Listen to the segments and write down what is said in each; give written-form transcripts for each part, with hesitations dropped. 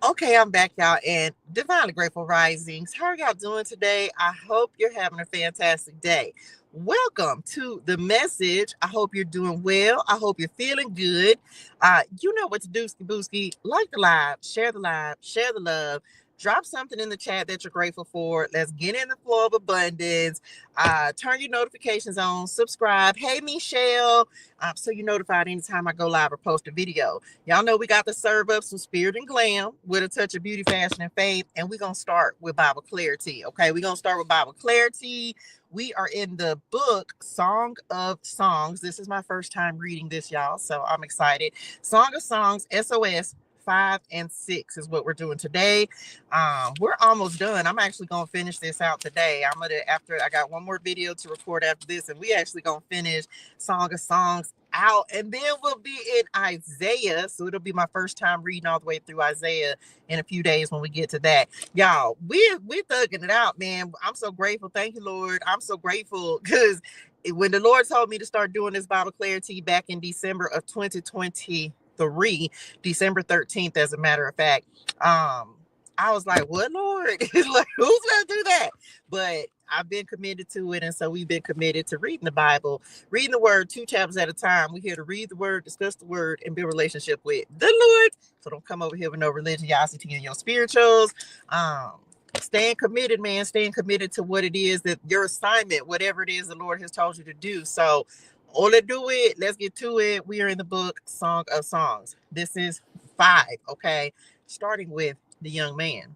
Okay, I'm back, y'all, and Divinely Grateful Risings. How are y'all doing today? I hope you're having a fantastic day. Welcome to the message. I hope you're doing well. I hope you're feeling good. You know what to do, ski booski. Like the live, share the love. Drop something in the chat that you're grateful for. Let's get in the flow of abundance. Turn your notifications on. Subscribe. Hey, Michelle. So you're notified anytime I go live or post a video. Y'all know we got to serve up some spirit and glam with a touch of beauty, fashion, and faith. And we're going to start with Bible clarity. Okay, we're going to start with Bible clarity. We are in the book Song of Songs. This is my first time reading this, y'all, so I'm excited. Song of Songs, SOS 5 and 6 is what we're doing today. We're almost done. I'm actually gonna finish this out today. After I got one more video to record after this, and we actually gonna finish Song of Songs out, and then we'll be in Isaiah. So it'll be my first time reading all the way through Isaiah in a few days when we get to that. Y'all, we're thugging it out, man. I'm so grateful. Thank you, Lord. I'm so grateful because when the Lord told me to start doing this Bible clarity back in December of 2023, December 13th, as a matter of fact, I was like, what, Lord? Like, who's gonna do that? But I've been committed to it, and so we've been committed to reading the Bible, reading the word 2 chapters at a time. We're here to read the word, discuss the word, and build a relationship with the Lord. So don't come over here with no religiosity in your spirituals. Staying committed, man. Staying committed to what it is that your assignment, whatever it is the Lord has told you to do. So, let's do it. Let's get to it. We are in the book Song of Songs. This is 5. Okay, starting with the young man.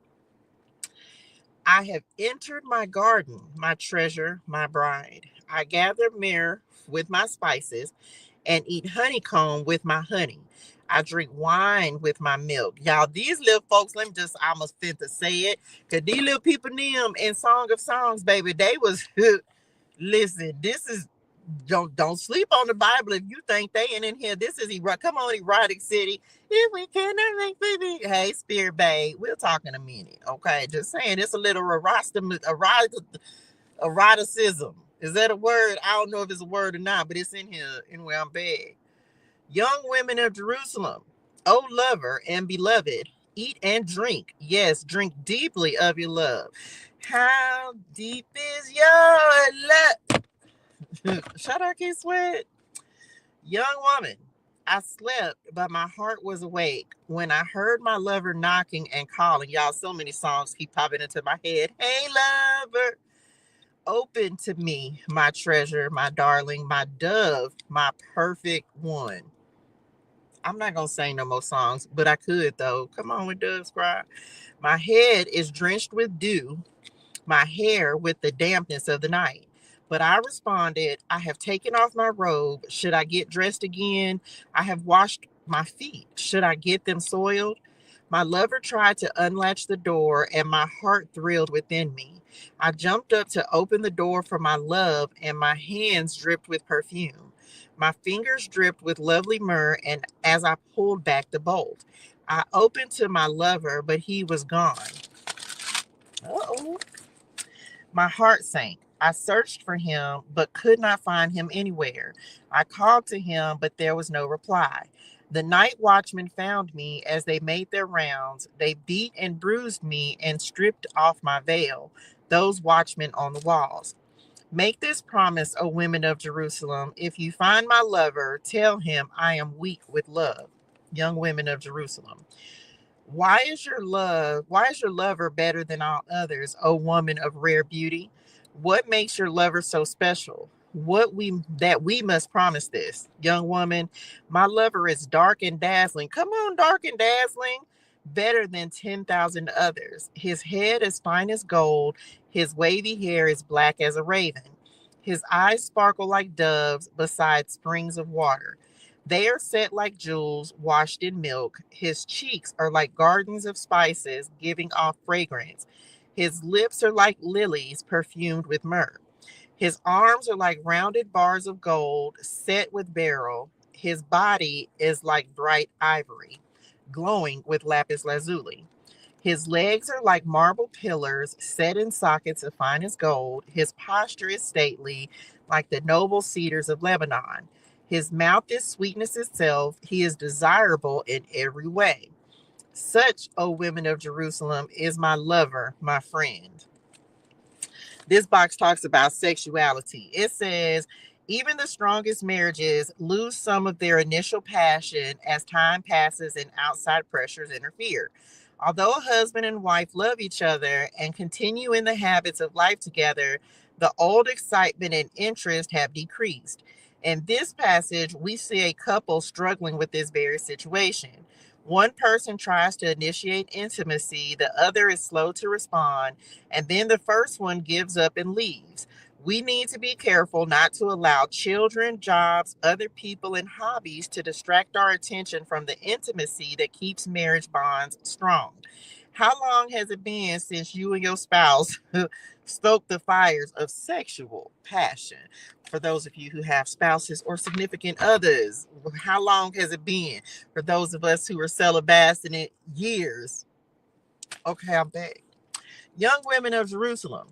I have entered my garden, my treasure, my bride. I gather myrrh with my spices and eat honeycomb with my honey. I drink wine with my milk. Y'all, these little folks, let me just almost fit to say it, because these little people them in Song of Songs, baby, they was, listen, this is, don't sleep on the Bible if you think they ain't in here. This is come on, erotic city. If we cannot make baby, hey, spirit babe, we'll talk in a minute. Okay, just saying, it's a little eroticism. Is that a word? I don't know if it's a word or not, but it's in here. Anyway, I'm bad. Young women of Jerusalem, O lover and beloved, eat and drink. Yes, drink deeply of your love. How deep is your love? Shut up, Kid Sweat. Young woman, I slept, but my heart was awake when I heard my lover knocking and calling. Y'all, so many songs keep popping into my head. Hey, lover, open to me, my treasure, my darling, my dove, my perfect one. I'm not going to sing no more songs, but I could, though. Come on with Dove's Cry. My head is drenched with dew, my hair with the dampness of the night. But I responded, I have taken off my robe. Should I get dressed again? I have washed my feet. Should I get them soiled? My lover tried to unlatch the door, and my heart thrilled within me. I jumped up to open the door for my love, and my hands dripped with perfume. My fingers dripped with lovely myrrh, and as I pulled back the bolt, I opened to my lover, but he was gone. Uh-oh. My heart sank. I searched for him, but could not find him anywhere. I called to him, but there was no reply. The night watchmen found me as they made their rounds. They beat and bruised me and stripped off my veil, those watchmen on the walls. Make this promise, O women of Jerusalem. If you find my lover, tell him I am weak with love. Young women of Jerusalem. Why is your lover better than all others, O woman of rare beauty? What makes your lover so special? We must promise this. Young woman, my lover is dark and dazzling. Come on, dark and dazzling. Better than 10,000 others. His head is fine as gold. His wavy hair is black as a raven. His eyes sparkle like doves beside springs of water. They are set like jewels washed in milk. His cheeks are like gardens of spices giving off fragrance. His lips are like lilies perfumed with myrrh. His arms are like rounded bars of gold set with beryl. His body is like bright ivory, glowing with lapis lazuli. His legs are like marble pillars set in sockets of finest gold. His posture is stately, like the noble cedars of Lebanon. His mouth is sweetness itself. He is desirable in every way. Such, O women of Jerusalem, is my lover, my friend. This box talks about sexuality. It says, even the strongest marriages lose some of their initial passion as time passes and outside pressures interfere. Although a husband and wife love each other and continue in the habits of life together, the old excitement and interest have decreased. In this passage, we see a couple struggling with this very situation. One person tries to initiate intimacy, the other is slow to respond, and then the first one gives up and leaves. We need to be careful not to allow children, jobs, other people, and hobbies to distract our attention from the intimacy that keeps marriage bonds strong. How long has it been since you and your spouse stoked the fires of sexual passion? For those of you who have spouses or significant others, how long has it been? For those of us who are celibate years. Okay, I'm back. Young women of Jerusalem,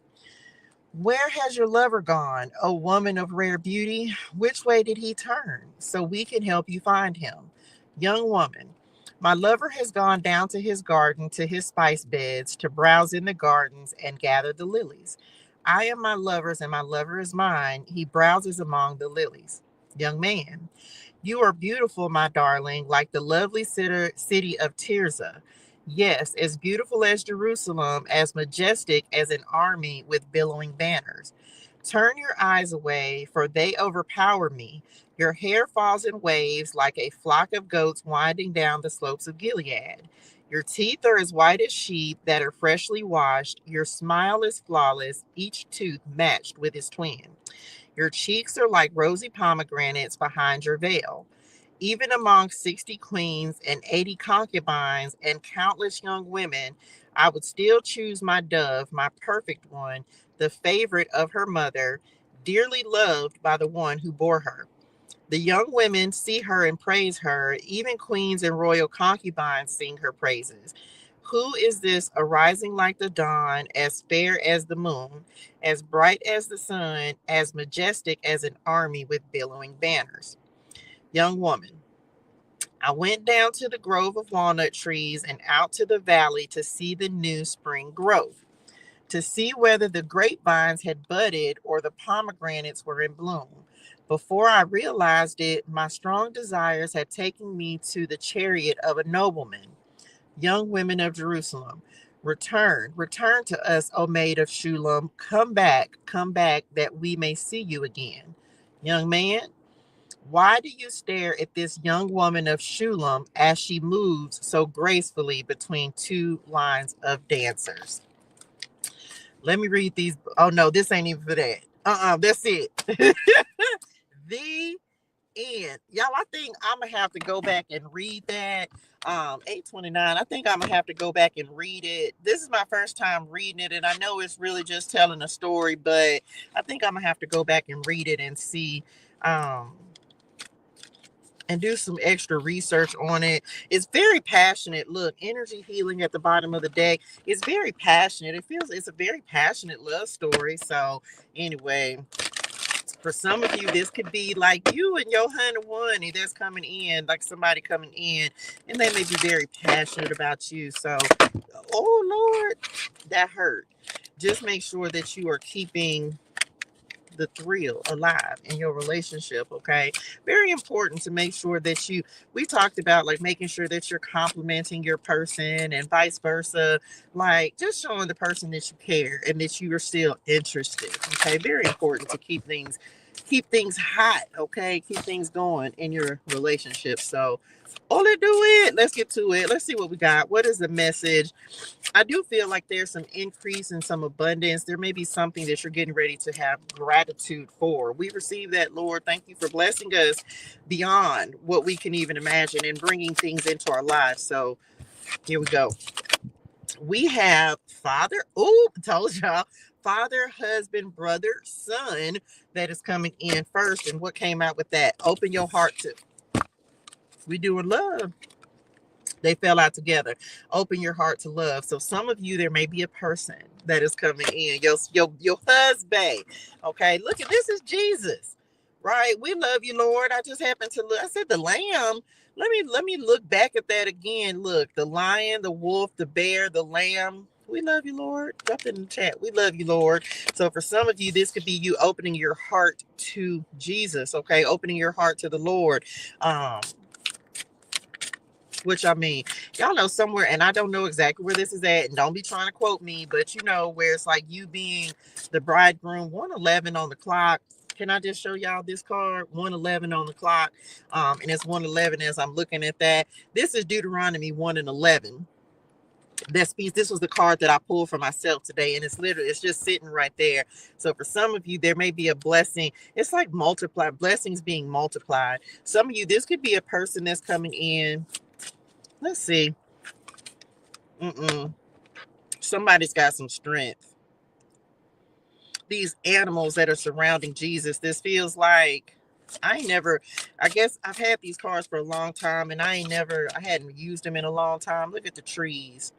where has your lover gone, O woman of rare beauty? Which way did he turn? So we can help you find him. Young woman, my lover has gone down to his garden, to his spice beds, to browse in the gardens and gather the lilies. I am my lover's and my lover is mine. He browses among the lilies. Young man, you are beautiful, my darling, like the lovely city of Tirzah. Yes, as beautiful as Jerusalem, as majestic as an army with billowing banners. Turn your eyes away, for they overpower me. Your hair falls in waves like a flock of goats winding down the slopes of Gilead. Your teeth are as white as sheep that are freshly washed. Your smile is flawless, each tooth matched with its twin. Your cheeks are like rosy pomegranates behind your veil. Even among 60 queens and 80 concubines and countless young women, I would still choose my dove, my perfect one, the favorite of her mother, dearly loved by the one who bore her. The young women see her and praise her. Even queens and royal concubines sing her praises. Who is this arising like the dawn, as fair as the moon, as bright as the sun, as majestic as an army with billowing banners? Young woman, I went down to the grove of walnut trees and out to the valley to see the new spring growth, to see whether the grapevines had budded or the pomegranates were in bloom. Before I realized it, my strong desires had taken me to the chariot of a nobleman. Young women of Jerusalem, return, return to us, O maid of Shulam. Come back, that we may see you again. Young man, why do you stare at this young woman of Shulam as she moves so gracefully between two lines of dancers? Let me read these. Oh no, this ain't even for that. That's it. The end. Y'all, I think I'm gonna have to go back and read that. 829. I think I'm gonna have to go back and read it. This is my first time reading it, and I know it's really just telling a story, but I think I'm gonna have to go back and read it and see and do some extra research on it. It's very passionate. Look, energy healing at the bottom of the deck. It's very passionate. It's a very passionate love story. So anyway, for some of you, this could be like you and your honey that's coming in, like somebody coming in, and they may be very passionate about you. So, oh Lord, that hurt. Just make sure that you are keeping the thrill alive in your relationship. Okay, very important to make sure that we talked about like making sure that you're complimenting your person and vice versa, like just showing the person that you care and that you are still interested. Okay, very important to keep things hot. Okay, keep things going in your relationship. So all they do it, let's get to it. Let's see what we got. What is the message? I do feel like there's some increase and some abundance. There may be something that you're getting ready to have gratitude for. We receive that, Lord. Thank you for blessing us beyond what we can even imagine and bringing things into our lives. So here we go. We have father. Oh, told y'all. Father, husband, brother, son that is coming in first. And what came out with that? Open your heart to. We doing love. They fell out together. Open your heart to love. So some of you, there may be a person that is coming in. Your husband. Okay, look at this is Jesus. Right? We love you, Lord. I just happened to look. I said the lamb, Let me look back at that again. Look, the lion, the wolf, the bear, the lamb. We love you, Lord. Drop it in the chat. We love you, Lord. So for some of you, this could be you opening your heart to Jesus, okay? Opening your heart to the Lord. Um, which I mean, y'all know somewhere, and I don't know exactly where this is at, and don't be trying to quote me, but you know, where it's like you being the bridegroom, 111 on the clock. Can I just show y'all this card? 111 on the clock. And it's 111 as I'm looking at that. This is Deuteronomy 1 and 11. That speaks. This was the card that I pulled for myself today, and it's just sitting right there. So for some of you, there may be a blessing. It's like multiplied blessings being multiplied. Some of you, this could be a person that's coming in. Let's see. Somebody's got some strength. These animals that are surrounding Jesus, this feels like I guess I've had these cards for a long time, and I hadn't used them in a long time. Look at the trees.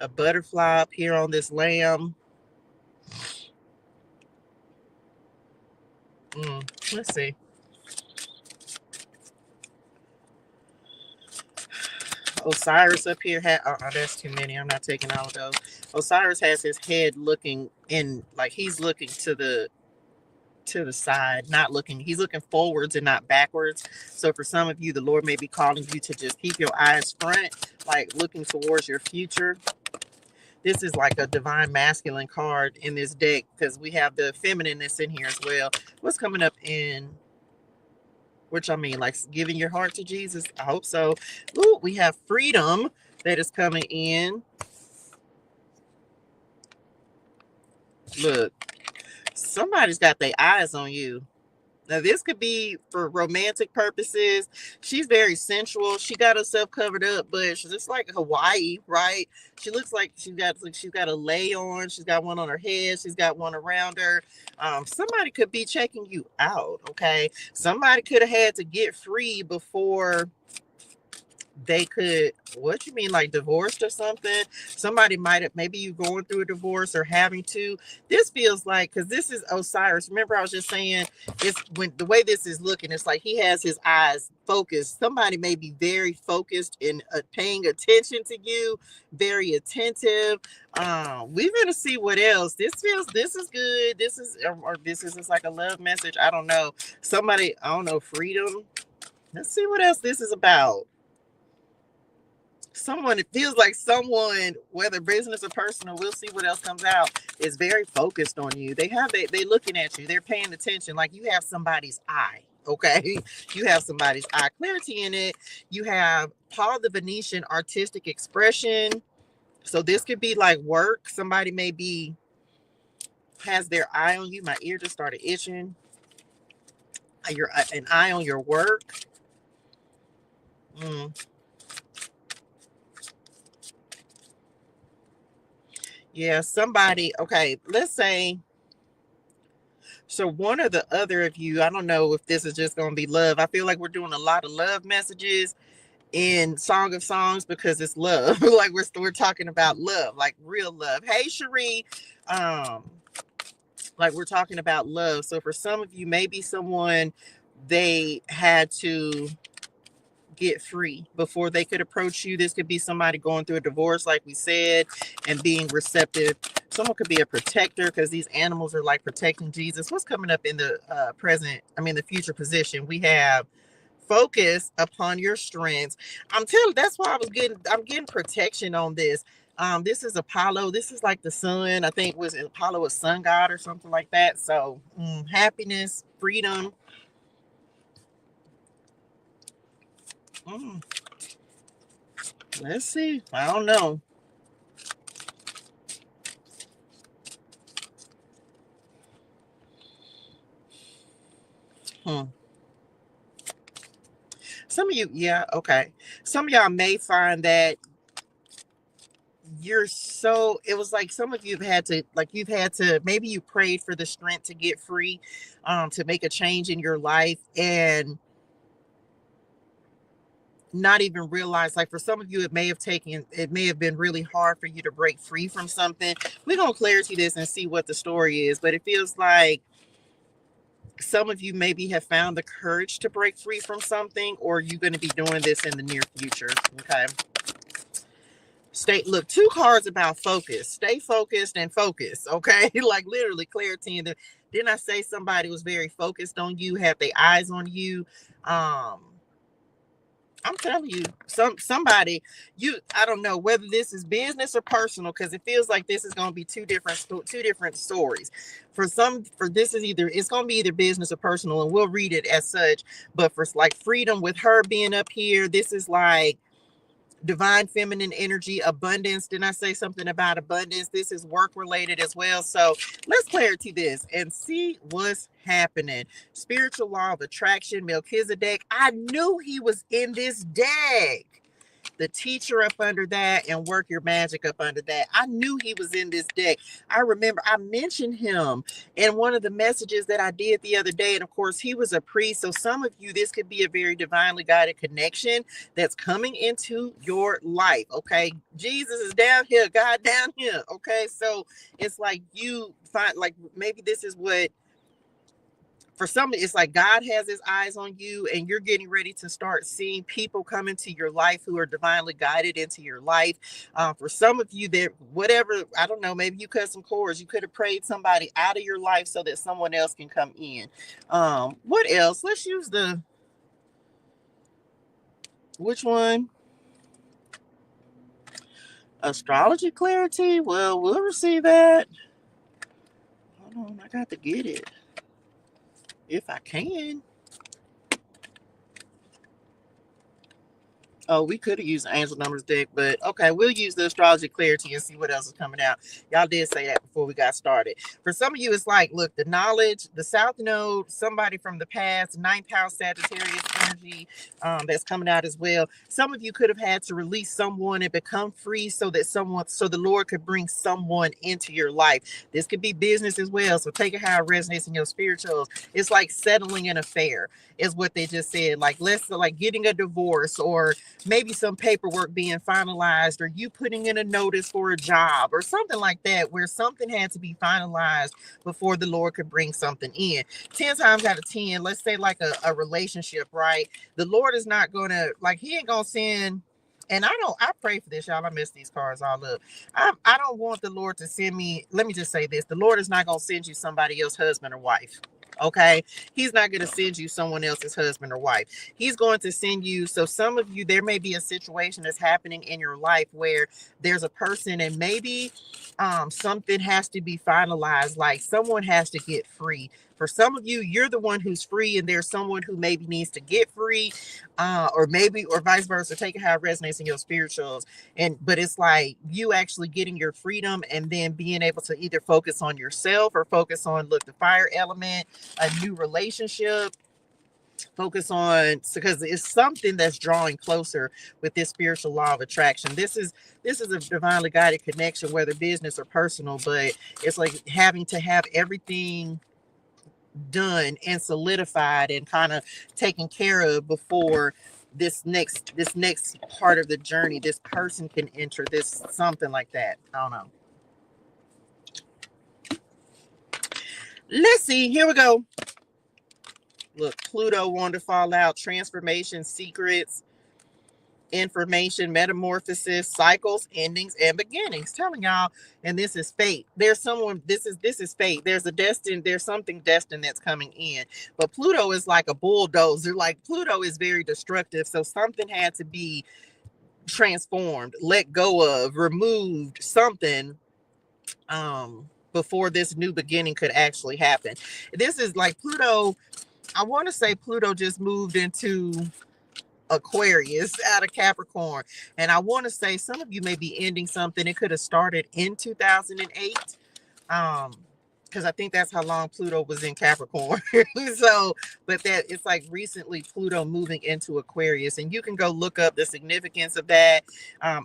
A butterfly up here on this lamb. Let's see. Osiris up here that's too many. I'm not taking all of those. Osiris has his head looking in, like he's looking to the side, he's looking forwards and not backwards. So for some of you, the Lord may be calling you to just keep your eyes front, like looking towards your future. This is like a divine masculine card in this deck, because we have the feminineness in here as well. What's coming up in, which I mean, like giving your heart to Jesus? I hope so. Ooh, we have freedom that is coming in. Look, somebody's got their eyes on you. Now, this could be for romantic purposes. She's very sensual. She got herself covered up, but she's just like Hawaii, right? She looks like she's got a lay on. She's got one on her head. She's got one around her. Somebody could be checking you out, okay? Somebody could have had to get free before they could, what you mean, like divorced or something? Somebody maybe you going through a divorce or having to. This feels like, because this is Osiris. Remember, I was just saying, it's when the way this is looking, it's like he has his eyes focused. Somebody may be very focused and paying attention to you, very attentive. We're gonna see what else. This is good. This is, or this is just like a love message. I don't know. Somebody, I don't know, freedom. Let's see what else this is about. It feels like someone, whether business or personal, we'll see what else comes out, is very focused on you. They looking at you. They're paying attention. Like you have somebody's eye. Okay. You have somebody's eye. Clarity in it. You have Paul the Venetian, artistic expression. So this could be like work. Somebody maybe has their eye on you. My ear just started itching. An eye on your work. Yeah, somebody, okay, let's say, so one or the other of you, I don't know if this is just going to be love. I feel like we're doing a lot of love messages in Song of Songs because it's love. Like we're talking about love, like real love. Hey, Cherie, like we're talking about love. So for some of you, maybe someone, they had to get free before they could approach you. This could be somebody going through a divorce, like we said, and being receptive. Someone could be a protector, because these animals are like protecting Jesus. What's coming up in the the future position? We have focus upon your strengths. That's why I'm getting protection on this. This is Apollo. This is like the sun. I think was Apollo a sun god or something like that. So happiness, freedom. Let's see. I don't know. Some of you, yeah, okay. Some of y'all may find that it was like some of you you've had to, maybe you prayed for the strength to get free, to make a change in your life, and not even realize, like for some of you, it may have been really hard for you to break free from something. We're going to clarity this and see what the story is, but it feels like Some of you maybe have found the courage to break free from something, or you're going to be doing this in the near future. Okay. Look, 2 cards about focus. Stay focused and focus. Okay. Like literally clarity. And didn't I say somebody was very focused on you, have their eyes on you? I'm telling you, somebody, I don't know whether this is business or personal, because it feels like this is going to be two different stories. For this is it's going to be either business or personal, and we'll read it as such. But for like freedom, with her being up here, this is like divine feminine energy, abundance. Didn't I say something about abundance? This is work related as well. So let's clarity this and see what's happening. Spiritual law of attraction, Melchizedek. I knew he was in this deck. The teacher up under that, and work your magic up under that. I knew he was in this deck. I remember I mentioned him in one of the messages that I did the other day. And of course, he was a priest. So some of you, this could be a very divinely guided connection that's coming into your life. Okay. Jesus is down here, God down here. Okay. So it's like you find, like, maybe this is what, for some, it's like God has his eyes on you, and you're getting ready to start seeing people come into your life who are divinely guided into your life. For some of you, that whatever, I don't know, maybe you cut some cords. You could have prayed somebody out of your life so that someone else can come in. What else? Let's use which one? Astrology clarity. Well, we'll receive that. Hold on, I got to get it if I can. Oh, we could have used the angel numbers deck, but okay, we'll use the astrology clarity and see what else is coming out. Y'all did say that before we got started. For some of you, it's like, look, the knowledge, the South Node, somebody from the past, 9th house Sagittarius energy, that's coming out as well. Some of you could have had to release someone and become free so the Lord could bring someone into your life. This could be business as well. So take it how it resonates in your spirituals. It's like settling an affair is what they just said. Like, like getting a divorce, or maybe some paperwork being finalized, or you putting in a notice for a job or something like that, where something had to be finalized before the Lord could bring something in. 10 times out of 10, let's say like a relationship, right? The Lord is not going to, like, he ain't going to send, and I pray for this, y'all. I mess these cards all up. I don't want the Lord to send me, let me just say this. The Lord is not going to send you somebody else's husband or wife. Okay. He's not going to send you someone else's husband or wife. He's going to send you. So some of you, there may be a situation that's happening in your life where there's a person, and maybe something has to be finalized. Like someone has to get free. For some of you, you're the one who's free, and there's someone who maybe needs to get free, or vice versa. Take it how it resonates in your spirituals. But it's like you actually getting your freedom, and then being able to either focus on yourself or focus on, look, the fire element, a new relationship. Focus on, because it's something that's drawing closer with this spiritual law of attraction. This is a divinely guided connection, whether business or personal, but it's like having to have everything done and solidified and kind of taken care of before this next part of the journey, this person can enter, this something like that. I don't know. Let's see. Here we go. Look, Pluto wanted to fall out. Transformation, secrets, information, metamorphosis, cycles, endings, and beginnings. Telling y'all, and this is fate. There's someone, this is fate. There's something destined that's coming in. But Pluto is like a bulldozer. Like Pluto is very destructive. So something had to be transformed, let go of, removed, something before this new beginning could actually happen. This is like Pluto. I want to say Pluto just moved into Aquarius out of Capricorn. And I want to say some of you may be ending something. It could have started in 2008. Because I think that's how long Pluto was in Capricorn. So, but that it's like recently Pluto moving into Aquarius. And you can go look up the significance of that.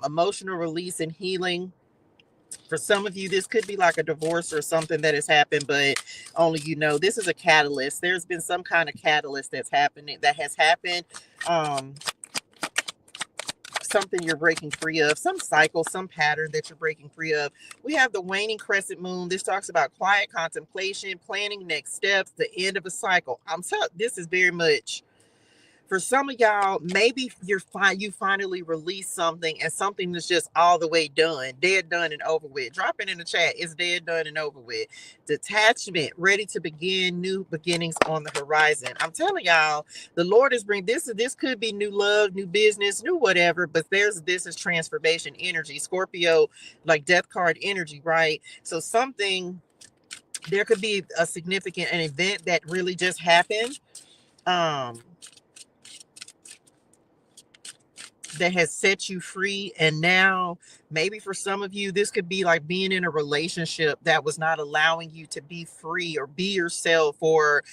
Emotional release and healing. For some of you, this could be like a divorce or something that has happened, but only you know. This is a catalyst. There's been some kind of catalyst that has happened. something you're breaking free of, some cycle, some pattern that you're breaking free of. We have the waning crescent moon. This talks about quiet contemplation, planning next steps, the end of a cycle. I'm telling, this is very much for some of y'all. Maybe you finally release something, and something that's just all the way done, dead, done, and over with. Drop it in the chat. It's dead, done, and over with. Detachment, ready to begin, new beginnings on the horizon. I'm telling y'all, the Lord is bringing this. This could be new love, new business, new whatever. But this is transformation energy. Scorpio, like death card energy, right? So something, there could be a significant an event that really just happened. That has set you free, and now maybe for some of you this could be like being in a relationship that was not allowing you to be free or be yourself, or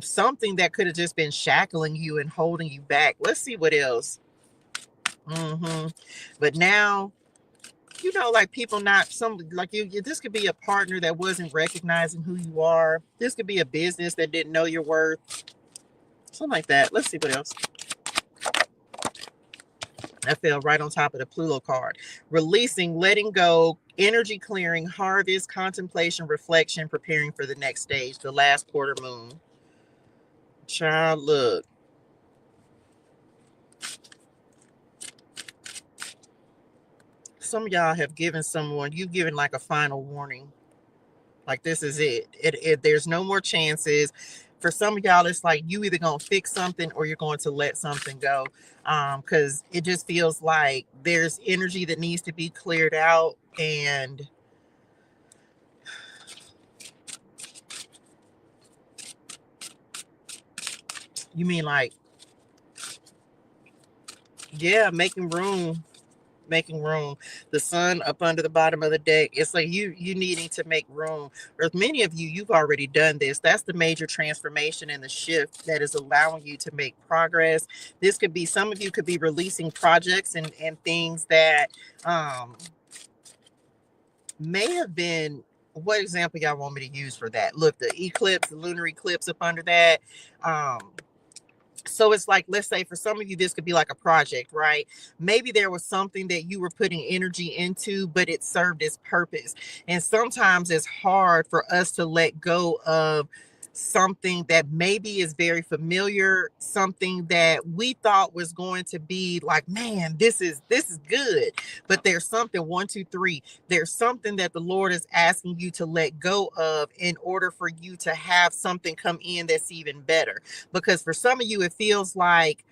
something that could have just been shackling you and holding you back. Let's see what else. But now, you know, like people not some like you, this could be a partner that wasn't recognizing who you are. This could be a business that didn't know your worth, something like that. Let's see what else. That fell right on top of the Pluto card. Releasing, letting go, energy clearing, harvest, contemplation, reflection, preparing for the next stage, the last quarter moon. Child, look. Some of y'all have given someone, you've given like a final warning. Like, this is it. There's no more chances. For some of y'all, it's like you either gonna fix something or you're going to let something go. Because it just feels like there's energy that needs to be cleared out. And you mean like, yeah, making room. The sun up under the bottom of the deck. It's like you needing to make room. Or many of you, you've already done this. That's the major transformation and the shift that is allowing you to make progress. This could be, some of you could be releasing projects and things that may have been, what example y'all want me to use for that? Look, the eclipse, the lunar eclipse up under that. So it's like, let's say for some of you, this could be like a project, right? Maybe there was something that you were putting energy into, but it served its purpose. And sometimes it's hard for us to let go of something that maybe is very familiar, something that we thought was going to be like, man, this is good. But there's something, 1, 2, 3. There's something that the Lord is asking you to let go of in order for you to have something come in that's even better. Because for some of you, it feels like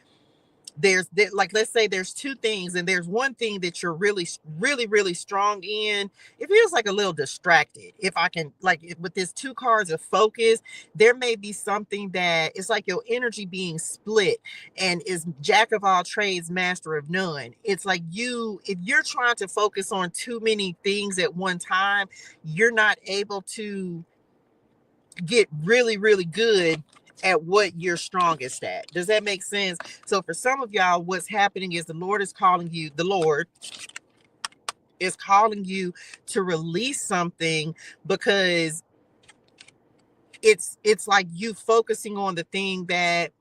like, let's say there's two things, and there's one thing that you're really strong in. It feels like a little distracted. If I can, like, with this 2 cards of focus, there may be something that it's like your energy being split, and is jack of all trades, master of none. It's like if you're trying to focus on too many things at one time, you're not able to get really good at what you're strongest at. Does that make sense? So for some of y'all, what's happening is the Lord is calling you to release something, because it's like you focusing on the thing that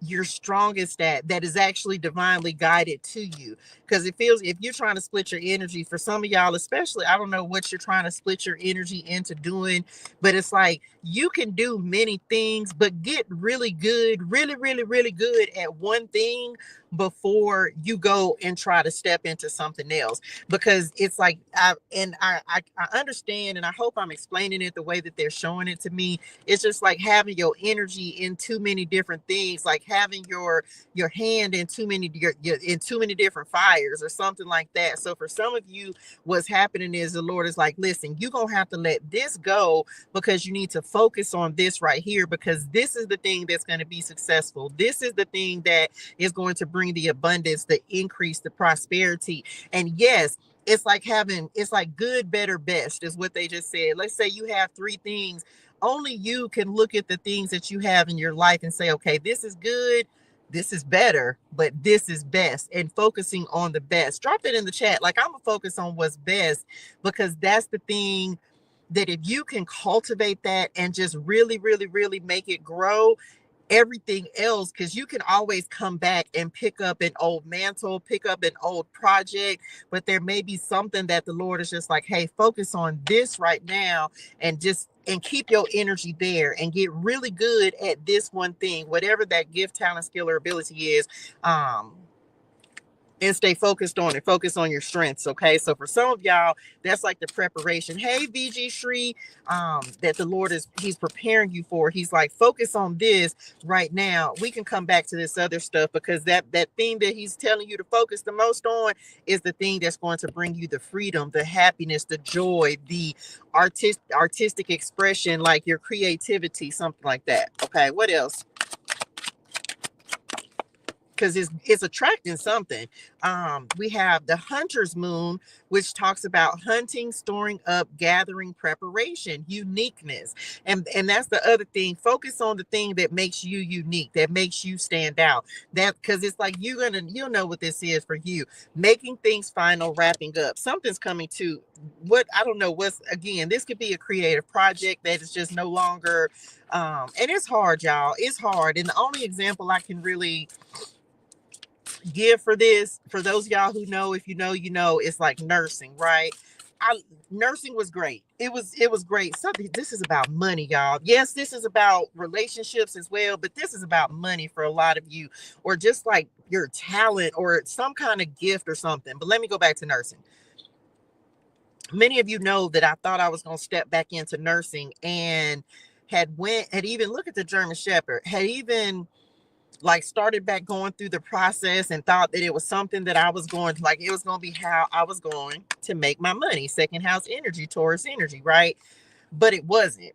you're strongest at, that is actually divinely guided to you. Because it feels, if you're trying to split your energy, for some of y'all especially, I don't know what you're trying to split your energy into doing, but it's like you can do many things, but get really good, really good at one thing before you go and try to step into something else. Because it's like, I understand, and I hope I'm explaining it the way that they're showing it to me. It's just like having your energy in too many different things, like having your hand in too many different fires or something like that. So for some of you, what's happening is the Lord is like, listen, you're gonna have to let this go, because you need to focus on this right here, because this is the thing that's going to be successful. This is the thing that is going to bring the abundance, the increase, the prosperity. And yes, it's like good, better, best is what they just said. Let's say you have 3 things. Only you can look at the things that you have in your life and say, okay, this is good, this is better, but this is best, and focusing on the best. Drop it in the chat. Like, I'm gonna focus on what's best, because that's the thing that if you can cultivate that and just really make it grow, everything else, because you can always come back and pick up an old mantle, pick up an old project, but there may be something that the Lord is just like, hey, focus on this right now, and keep your energy there and get really good at this one thing, whatever that gift, talent, skill, or ability is. And stay focused on it. Focus on your strengths. Okay. So for some of y'all, that's like the preparation. Hey, VG Shree, that the Lord he's preparing you for. He's like, focus on this right now. We can come back to this other stuff, because that thing that he's telling you to focus the most on is the thing that's going to bring you the freedom, the happiness, the joy, the artistic expression, like your creativity, something like that. Okay. What else? Because it's attracting something. We have the hunter's moon, which talks about hunting, storing up, gathering, preparation, uniqueness. And that's the other thing. Focus on the thing that makes you unique, that makes you stand out. That, because it's like you'll know what this is for you. Making things final, wrapping up. Something's coming to what, I don't know what's, again, this could be a creative project that is just no longer, and it's hard, y'all. It's hard. And the only example I can really give for this, for those of y'all who know, if you know, you know, it's like nursing, right? Nursing was great. It was great. Something, this is about money, y'all. Yes, this is about relationships as well, but this is about money for a lot of you, or just like your talent or some kind of gift or something. But let me go back to nursing. Many of you know that I thought I was going to step back into nursing, and had even looked at the German Shepherd, had even like started back going through the process, and thought that it was something that I was going to, like, it was going to be how I was going to make my money. Second house energy, Taurus energy, right? But it wasn't.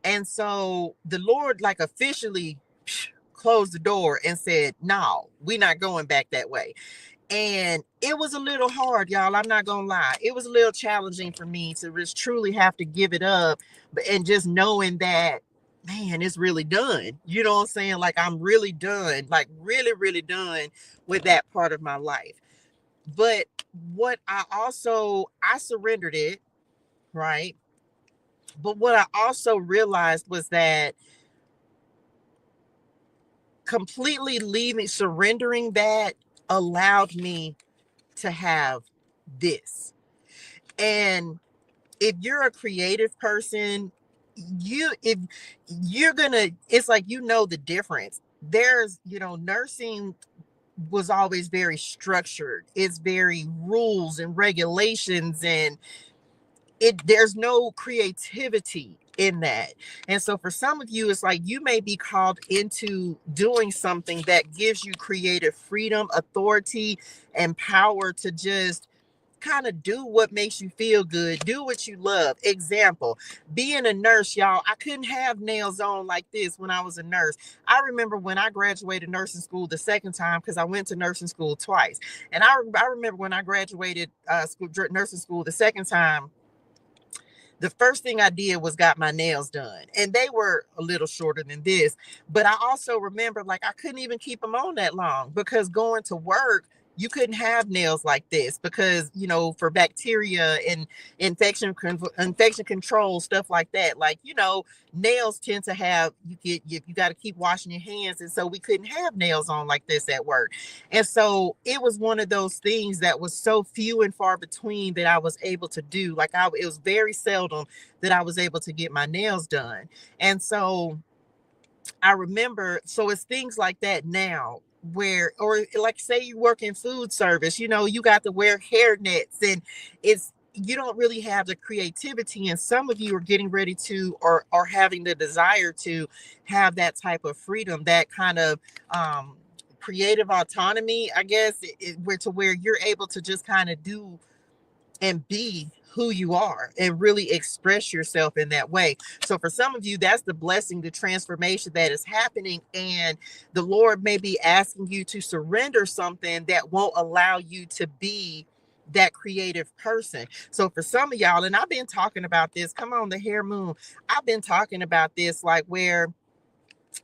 And so the Lord like officially closed the door and said, no, we're not going back that way. And it was a little hard, y'all. I'm not gonna lie. It was a little challenging for me to just truly have to give it up, and just knowing that, man, it's really done. You know what I'm saying? Like, I'm really done, like really, really done with that part of my life. But what I surrendered it, right? But what I also realized was that completely surrendering that allowed me to have this. And if you're a creative person, if you're gonna, it's like, you know, the difference. There's, nursing was always very structured. It's very rules and regulations, and there's no creativity in that. And so for some of you, it's like you may be called into doing something that gives you creative freedom, authority, and power to just kind of do what makes you feel good, do what you love. Example, being a nurse, y'all, I couldn't have nails on like this when I was a nurse. I remember when I graduated nursing school the second time, because I went to nursing school twice. And I remember when I graduated nursing school the second time, the first thing I did was got my nails done, and they were a little shorter than this. But I also remember, like, I couldn't even keep them on that long, because going to work, you couldn't have nails like this, because, for bacteria and infection control, stuff like that. Like, nails tend to have, you got to keep washing your hands. And so we couldn't have nails on like this at work. And so it was one of those things that was so few and far between that I was able to do. Like, it was very seldom that I was able to get my nails done. And so I remember, so it's things like that now, where, or like, say you work in food service, you got to wear hair nets, and you don't really have the creativity. And some of you are getting ready to, or having the desire to have that type of freedom, that kind of creative autonomy, I guess, where you're able to just kind of do and be who you are, and really express yourself in that way. So for some of you, that's the blessing, the transformation that is happening. And the Lord may be asking you to surrender something that won't allow you to be that creative person. So for some of y'all, and I've been talking about this, come on, the hair moon, I've been talking about this, like, where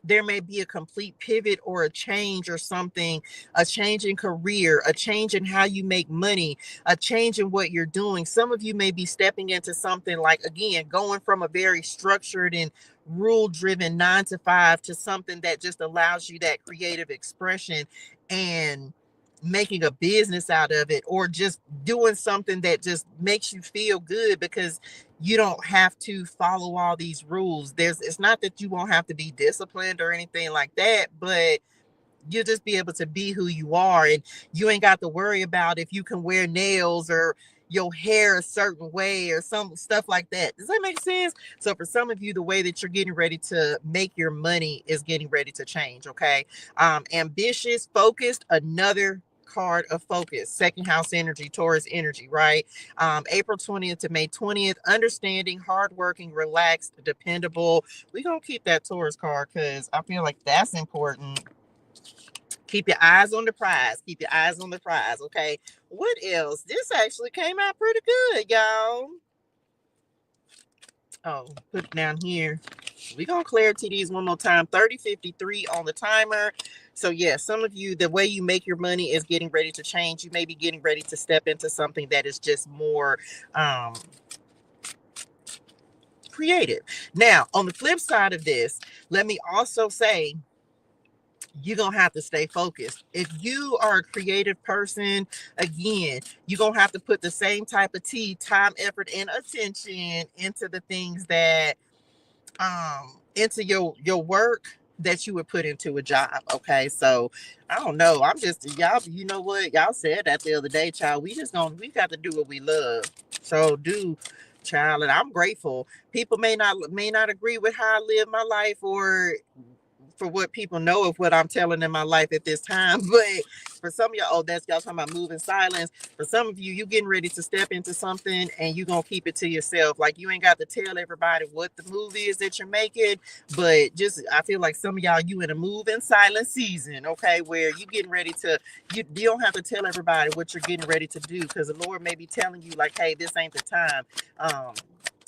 there may be a complete pivot or a change or something, a change in career, a change in how you make money, a change in what you're doing. Some of you may be stepping into something like, again, going from a very structured and rule driven 9 to 5 to something that just allows you that creative expression and making a business out of it, or just doing something that just makes you feel good because you don't have to follow all these rules. It's not that you won't have to be disciplined or anything like that, but you'll just be able to be who you are, and you ain't got to worry about if you can wear nails or your hair a certain way or some stuff like that. Does that make sense? So for some of you, the way that you're getting ready to make your money is getting ready to change. Okay. Ambitious, focused, another card of focus, second house energy, Taurus energy, right? April 20th to May 20th, understanding, hardworking, relaxed, dependable. We're gonna keep that Taurus card because I feel like that's important. Keep your eyes on the prize. Keep your eyes on the prize. Okay. What else? This actually came out pretty good, y'all. Oh, put it down here. We're going to clarity these one more time. 30:53 on the timer. So, yeah, some of you, the way you make your money is getting ready to change. You may be getting ready to step into something that is just more creative. Now, on the flip side of this, let me also say, you're going to have to stay focused. If you are a creative person, again, you're going to have to put the same type of time, effort, and attention into the things that, into your work that you would put into a job. Okay. So I don't know. I'm just, y'all, you know what? Y'all said that the other day, child. We got to do what we love. So do, child. And I'm grateful. People may not agree with how I live my life, or for what people know of what I'm telling in my life at this time. But for some of y'all, that's y'all talking about moving silence. For some of you, you getting ready to step into something and you gonna keep it to yourself. Like, you ain't got to tell everybody what the move is that you're making, but just, I feel like some of y'all, you in a move in silence season, okay, where you getting ready to, you don't have to tell everybody what you're getting ready to do, because the Lord may be telling you like, hey, this ain't the time.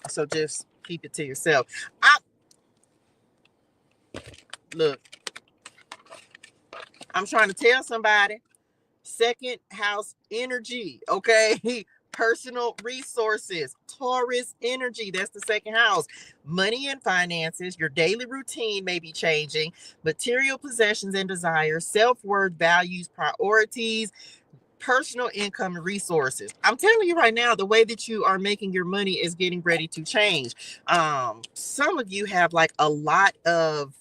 So just keep it to yourself. Look, I'm trying to tell somebody, second house energy, okay? Personal resources, Taurus energy, that's the second house. Money and finances, your daily routine may be changing, material possessions and desires, self-worth, values, priorities, personal income and resources. I'm telling you right now, the way that you are making your money is getting ready to change. Some of you have like a lot of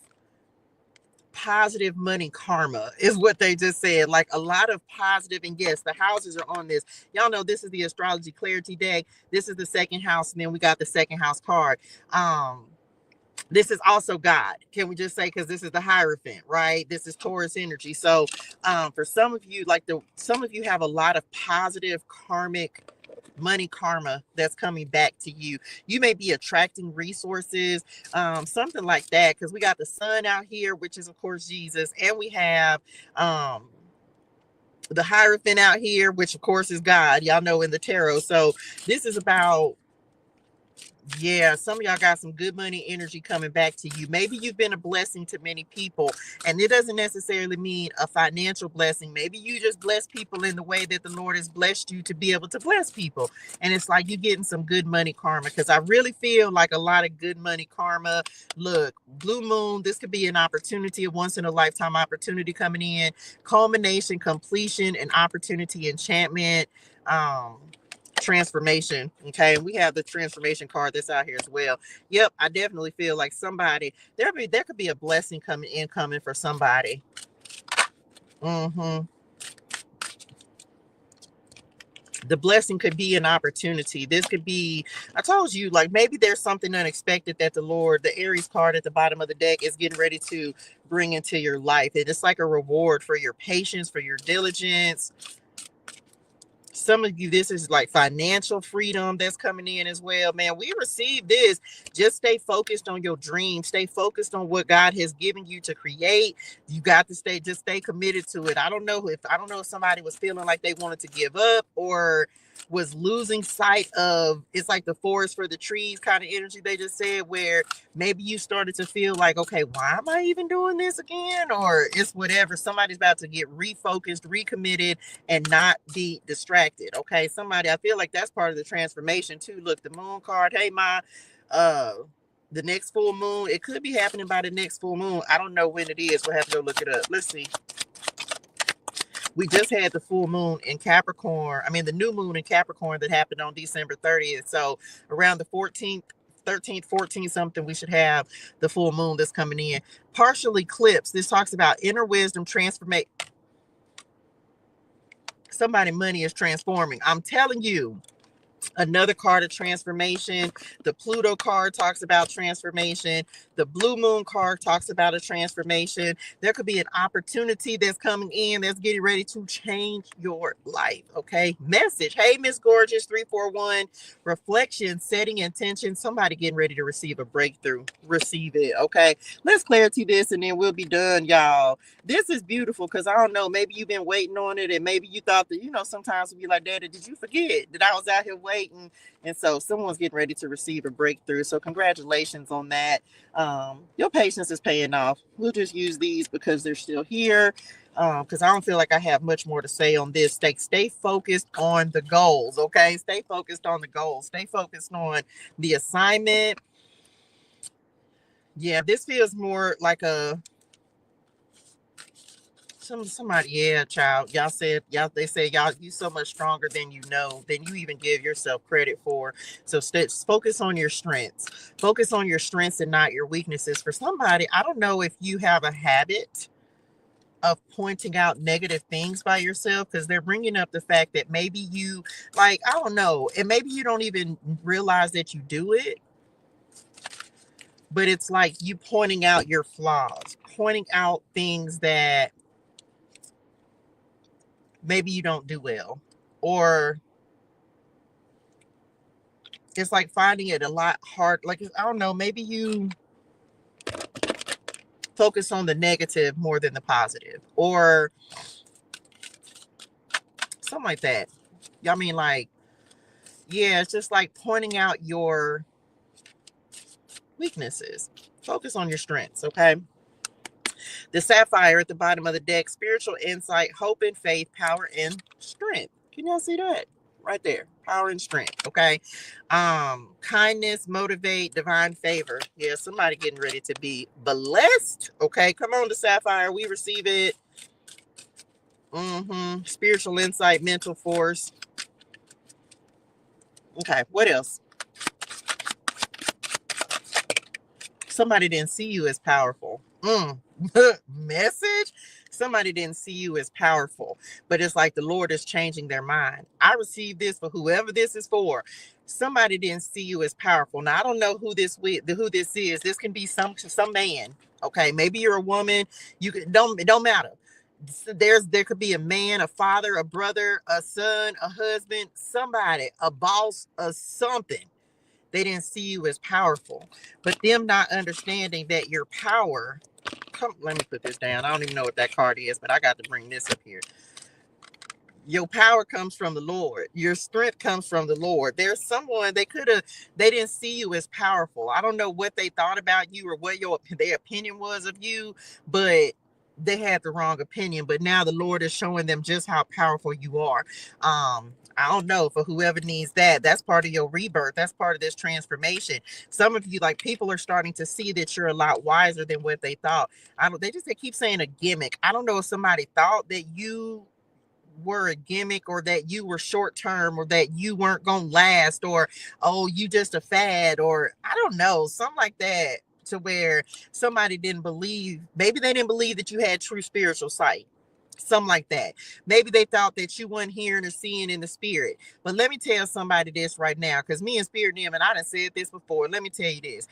positive money karma is what they just said, like a lot of positive. And yes, the houses are on this. Y'all know this is the astrology clarity deck. This is the second house, and then we got the second house card. This is also God, can we just say, because this is the Hierophant, right? This is Taurus energy. So for some of you, like some of you have a lot of positive karmic money karma that's coming back to you. You may be attracting resources, something like that, because we got the sun out here, which is of course Jesus, and we have the Hierophant out here, which of course is God, y'all know, in the tarot. So this is about, yeah, some of y'all got some good money energy coming back to you. Maybe you've been a blessing to many people, and it doesn't necessarily mean a financial blessing. Maybe you just bless people in the way that the Lord has blessed you to be able to bless people. And it's like you're getting some good money karma, because I really feel like a lot of good money karma. Look, blue moon, this could be an opportunity, a once in a lifetime opportunity coming in, culmination, completion, and opportunity, enchantment, transformation. Okay, we have the transformation card that's out here as well. Yep, I definitely feel like somebody, there could be a blessing coming for somebody. The blessing could be an opportunity. This could be, I told you, like maybe there's something unexpected that the Lord, the Aries card at the bottom of the deck, is getting ready to bring into your life. It is like a reward for your patience, for your diligence. some of you, this is like financial freedom that's coming in as well. Man, we receive this. Just stay focused on your dream. Stay focused on what God has given you to create. You got to stay committed to it. I don't know if somebody was feeling like they wanted to give up or was losing sight of, it's like the forest for the trees kind of energy they just said, where maybe you started to feel like, okay, why am I even doing this again? Or it's whatever. Somebody's about to get refocused, recommitted, and not be distracted. Okay. Somebody, I feel like that's part of the transformation too. Look, the moon card. Hey, uh the next full moon, it could be happening by the next full moon. I don't know when it is. We'll have to go look it up. Let's see. We just had the full moon in Capricorn. I mean, the new moon in Capricorn that happened on December 30th. So around the 14th, 13th, 14th, something, we should have the full moon that's coming in. Partial eclipse. This talks about inner wisdom, transformation. Somebody money is transforming. I'm telling you. Another card of transformation. The Pluto card talks about transformation. The blue moon card talks about a transformation. There could be an opportunity that's coming in that's getting ready to change your life. Okay. Message. Hey, Miss Gorgeous 341. Reflection, setting intention. Somebody getting ready to receive a breakthrough. Receive it. Okay. Let's clarity this and then we'll be done, y'all. This is beautiful because I don't know. Maybe you've been waiting on it and maybe you thought that, sometimes we'll be like, Daddy, did you forget that I was out here waiting? And so someone's getting ready to receive a breakthrough. So congratulations on that. Your patience is paying off. We'll just use these because they're still here. Because I don't feel like I have much more to say on this. Stay focused on the goals. Okay. Stay focused on the goals. Stay focused on the assignment. Yeah, this feels more like somebody, yeah, child. They say y'all, you so much stronger than you even give yourself credit for. So focus on your strengths. Focus on your strengths and not your weaknesses. For somebody, I don't know if you have a habit of pointing out negative things by yourself, because they're bringing up the fact that maybe you, like, I don't know, and maybe you don't even realize that you do it, but it's like you pointing out your flaws, pointing out things that maybe you don't do well, or it's like finding it a lot hard. Like, I don't know, maybe you focus on the negative more than the positive, or something like that. I mean, like, yeah, it's just like pointing out your weaknesses. Focus on your strengths, okay? The sapphire at the bottom of the deck, spiritual insight, hope and faith, power and strength. Can y'all see that? Right there. Power and strength. Okay. Kindness, motivate, divine favor. Yeah, somebody getting ready to be blessed. Okay. Come on, the sapphire. We receive it. Spiritual insight, mental force. Okay. What else? Somebody didn't see you as powerful. Message. Somebody didn't see you as powerful, but it's like the Lord is changing their mind. I received this for whoever this is for. Somebody didn't see you as powerful. Now I don't know who this is. This can be some man. Okay, maybe you're a woman. It don't matter. There could be a man, a father, a brother, a son, a husband, somebody, a boss, or something. They didn't see you as powerful, but them not understanding that your power. Let me put this down. I don't even know what that card is, but I got to bring this up here. Your power comes from the Lord. Your strength comes from the Lord. There's someone they didn't see you as powerful. I don't know what they thought about you or what their opinion was of you, but they had the wrong opinion. But now the Lord is showing them just how powerful you are. I don't know, for whoever needs that. That's part of your rebirth. That's part of this transformation. Some of you, like, people are starting to see that you're a lot wiser than what they thought. They keep saying a gimmick. I don't know if somebody thought that you were a gimmick, or that you were short term, or that you weren't gonna last, or you just a fad, or I don't know, something like that, to where somebody didn't believe, maybe they didn't believe that you had true spiritual sight. Something like that. Maybe they thought that you weren't hearing or seeing in the spirit. But let me tell somebody this right now, because me and Spirit and I done said this before. Let me tell you this.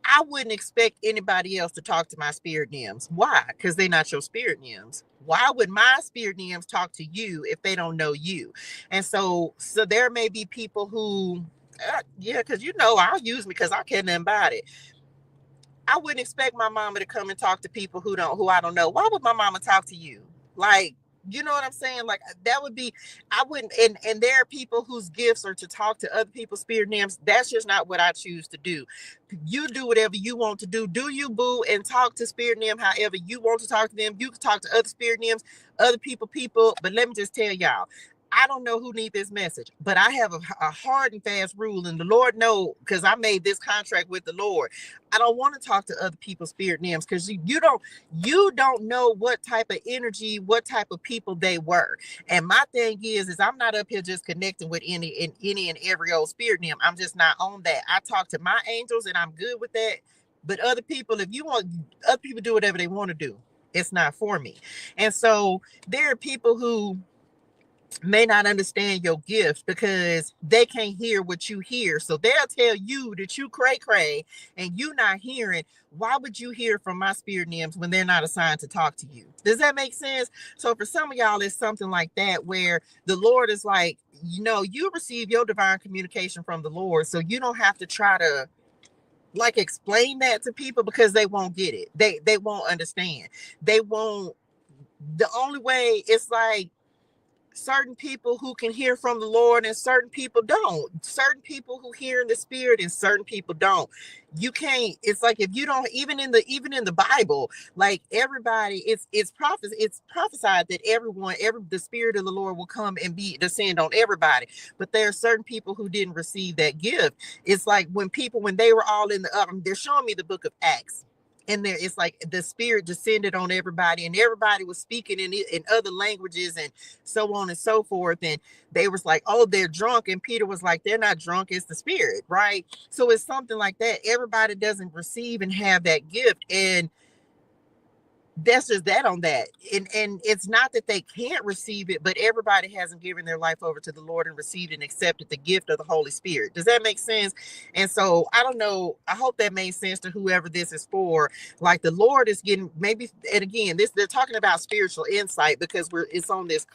I wouldn't expect anybody else to talk to my spirit NIMS. Why? Because they're not your spirit NIMS. Why would my spirit NIMS talk to you if they don't know you? And so there may be people who, yeah, because I'll use me because I care nothing about it. I wouldn't expect my mama to come and talk to people who I don't know. Why would my mama talk to you? Like, you know what I'm saying? Like, that would be, I wouldn't, and there are people whose gifts are to talk to other people's spirit names. That's just not what I choose to do. You do whatever you want to do. Do you, boo, and talk to spirit name however you want to talk to them. You can talk to other spirit names, other people, but let me just tell y'all, I don't know who need this message, but I have a hard and fast rule, and the Lord know, because I made this contract with the Lord. I don't want to talk to other people's spirit names, because you don't know what type of energy, what type of people they were. And my thing is I'm not up here just connecting with any and every old spirit name. I'm just not on that. I talk to my angels, and I'm good with that. But other people, if you want, other people do whatever they want to do. It's not for me. And so there are people who may not understand your gift because they can't hear what you hear. So they'll tell you that you cray and you not hearing. Why would you hear from my spirit names when they're not assigned to talk to you? Does that make sense? So for some of y'all, it's something like that where the Lord is like, you receive your divine communication from the Lord. So you don't have to try to like explain that to people, because they won't get it. They won't understand. They won't. The only way, it's like, certain people who can hear from the Lord and certain people don't. Certain people who hear in the spirit and certain people don't. You can't, it's like, if you don't, even in the Bible, like, everybody, it's prophesied that the spirit of the Lord will come and descend on everybody. But there are certain people who didn't receive that gift. It's like when they were all in the they're showing me the book of Acts. And there, it's like the spirit descended on everybody, and everybody was speaking in other languages and so on and so forth. And they was like, oh, they're drunk. And Peter was like, they're not drunk, it's the spirit, right? So it's something like that. Everybody doesn't receive and have that gift. And that's just that on that. And it's not that they can't receive it, but everybody hasn't given their life over to the Lord and received and accepted the gift of the Holy Spirit. Does that make sense? And so I don't know. I hope that made sense to whoever this is for. Like, the Lord is getting, maybe, and again, they're talking about spiritual insight, because it's on this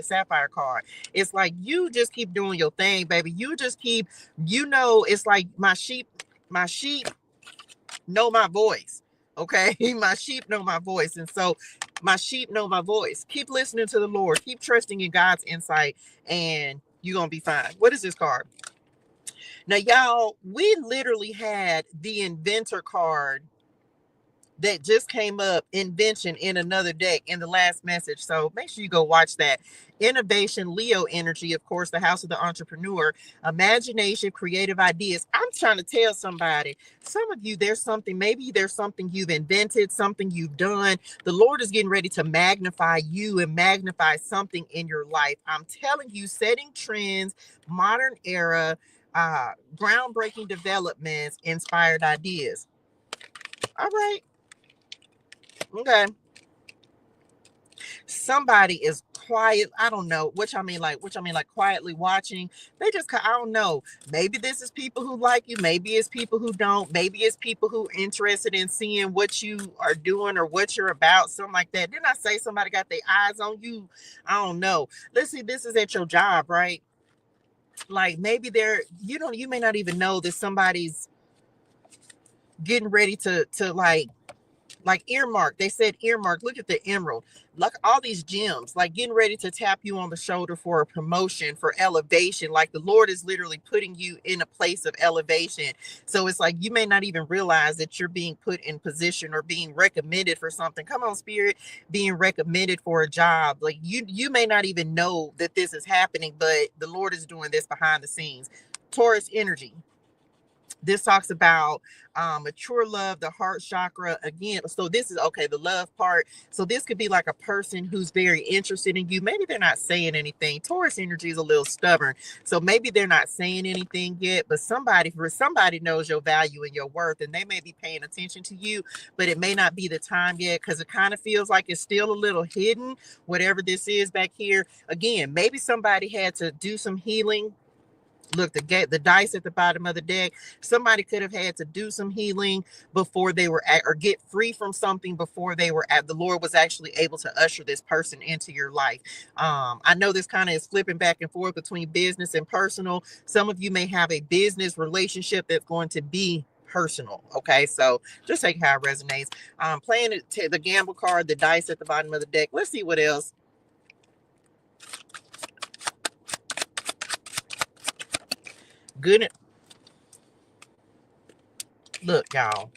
sapphire card. It's like, you just keep doing your thing, baby. You just keep, it's like my sheep know my voice. Okay, my sheep know my voice. And so my sheep know my voice. Keep listening to the Lord. Keep trusting in God's insight, and you're going to be fine. What is this card? Now, y'all, we literally had the inventor card that just came up, invention, in another deck in the last message. So make sure you go watch that. Innovation, Leo energy, of course, the house of the entrepreneur, imagination, creative ideas. I'm trying to tell somebody, some of you, maybe there's something you've invented, something you've done. The Lord is getting ready to magnify you and magnify something in your life. I'm telling you, setting trends, modern era, groundbreaking developments, inspired ideas. All right. Okay. Somebody is quiet. I don't know, which I mean like quietly watching. They just, I don't know. Maybe this is people who like you. Maybe it's people who don't. Maybe it's people who are interested in seeing what you are doing or what you're about. Something like that. Didn't I say somebody got their eyes on you? I don't know. Let's see. This is at your job, right? Like, maybe you may not even know that somebody's getting ready to like earmark. They said earmark. Look at the emerald. Look, all these gems, like getting ready to tap you on the shoulder for a promotion, for elevation. Like, the Lord is literally putting you in a place of elevation. So it's like, you may not even realize that you're being put in position or being recommended for something. Come on, spirit, being recommended for a job. Like, you may not even know that this is happening, but the Lord is doing this behind the scenes. Taurus energy. This talks about mature love, the heart chakra again. So this is, okay, the love part. So this could be like a person who's very interested in you. Maybe they're not saying anything. Taurus energy is a little stubborn. So maybe they're not saying anything yet, but somebody knows your value and your worth, and they may be paying attention to you, but it may not be the time yet, because it kind of feels like it's still a little hidden, whatever this is back here. Again, maybe somebody had to do some healing Look, the dice at the bottom of the deck. Somebody could have had to do some healing before they were at, or get free from something before they were at. The Lord was actually able to usher this person into your life. I know this kind of is flipping back and forth between business and personal. Some of you may have a business relationship that's going to be personal. Okay, so just take how it resonates. Playing the gamble card, the dice at the bottom of the deck. Let's see what else. Good. Look, y'all.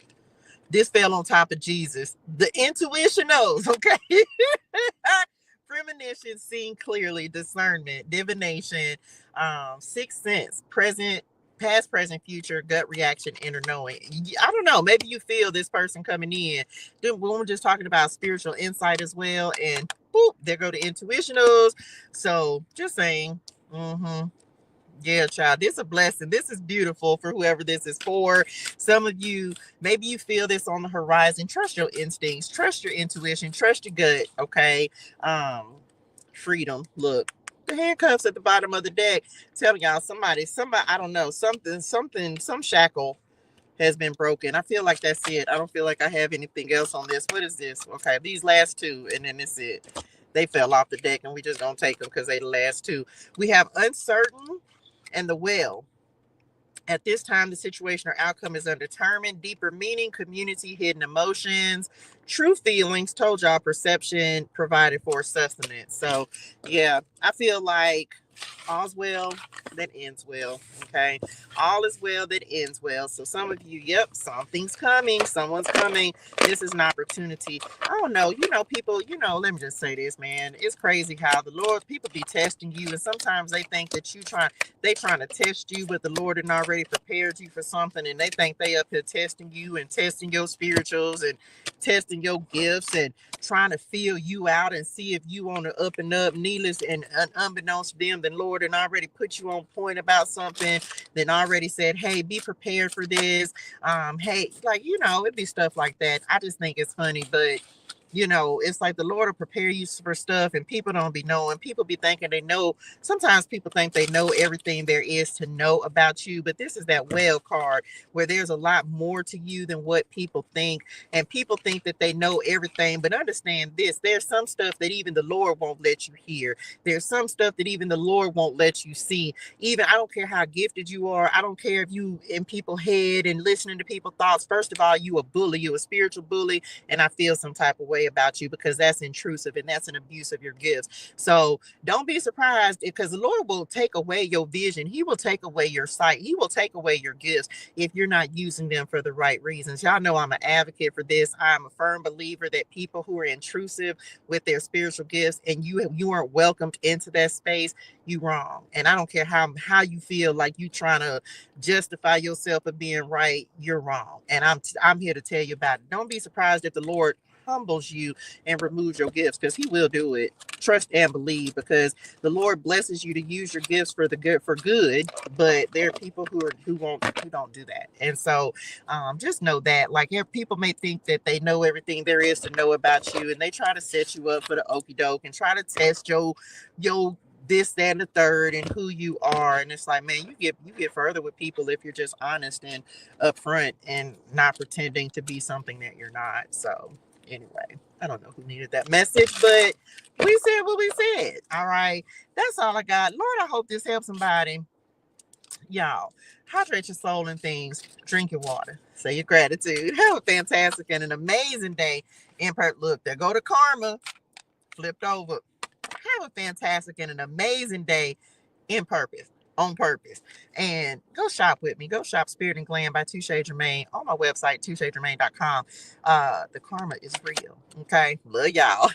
This fell on top of Jesus. The intuition knows, okay? Premonition, seeing clearly, discernment, divination, sixth sense, present, past, present, future, gut reaction, inner knowing. I don't know. Maybe you feel this person coming in. Then we're just talking about spiritual insight as well. And boop, there go the intuitionals. So just saying. Yeah, child, this is a blessing. This is beautiful for whoever this is for. Some of you, maybe you feel this on the horizon. Trust your instincts, trust your intuition, trust your gut. Okay. Freedom. Look, the handcuffs at the bottom of the deck. Tell y'all, somebody, I don't know, some shackle has been broken. I feel like that's it. I don't feel like I have anything else on this. What is this? Okay, these last two, and then it's it. They fell off the deck, and we just gonna take them because they the last two. We have uncertain and the well. At this time, the situation or outcome is undetermined. Deeper meaning, community, hidden emotions, true feelings. Told y'all, perception provided for sustenance. So, yeah, I feel like all's well that ends well. Okay, all is well that ends well. So some of you, yep, something's coming, someone's coming. This is an opportunity. I don't know, people, let me just say this, man. It's crazy how the Lord, people be testing you, and sometimes they think that they trying to test you, but the Lord had already prepared you for something, and they think they up here testing you and testing your spirituals and testing your gifts and trying to feel you out and see if you on the up and up, needless and unbeknownst to them, then Lord and already put you on point about something, then already said, hey, be prepared for this. Hey, like, it'd be stuff like that. I just think it's funny, but it's like the Lord will prepare you for stuff and people don't be knowing. People be thinking they know. Sometimes people think they know everything there is to know about you, but this is that well card where there's a lot more to you than what people think. And people think that they know everything, but understand this, there's some stuff that even the Lord won't let you hear. There's some stuff that even the Lord won't let you see. Even, I don't care how gifted you are. I don't care if you in people's head and listening to people's thoughts. First of all, you a bully, you a spiritual bully, and I feel some type of way about you because that's intrusive and that's an abuse of your gifts. So don't be surprised, because the Lord will take away your vision. He will take away your sight. He will take away your gifts if you're not using them for the right reasons. Y'all know I'm an advocate for this. I'm a firm believer that people who are intrusive with their spiritual gifts and you aren't welcomed into that space, you wrong. And I don't care how you feel like you trying to justify yourself of being right, you're wrong. And I'm here to tell you about it. Don't be surprised if the Lord humbles you and removes your gifts, because he will do it. Trust and believe, because the Lord blesses you to use your gifts for good, but there are people who don't do that. And so just know that, like, people may think that they know everything there is to know about you, and they try to set you up for the okie doke and try to test your this, that, and the third, and who you are. And it's like, man, you get further with people if you're just honest and upfront and not pretending to be something that you're not. So anyway, I don't know who needed that message, but we said what we said. All right, that's all I got. Lord, I hope this helps somebody. Y'all, hydrate your soul and things. Drink your water. Say your gratitude. Have a fantastic and an amazing day. Look, there go to karma. Flipped over. Have a fantastic and an amazing day on purpose. And go shop with me. Go shop Spirit and Glam by Touche Germaine on my website, touchegermaine.com. The karma is real. Okay. Love y'all.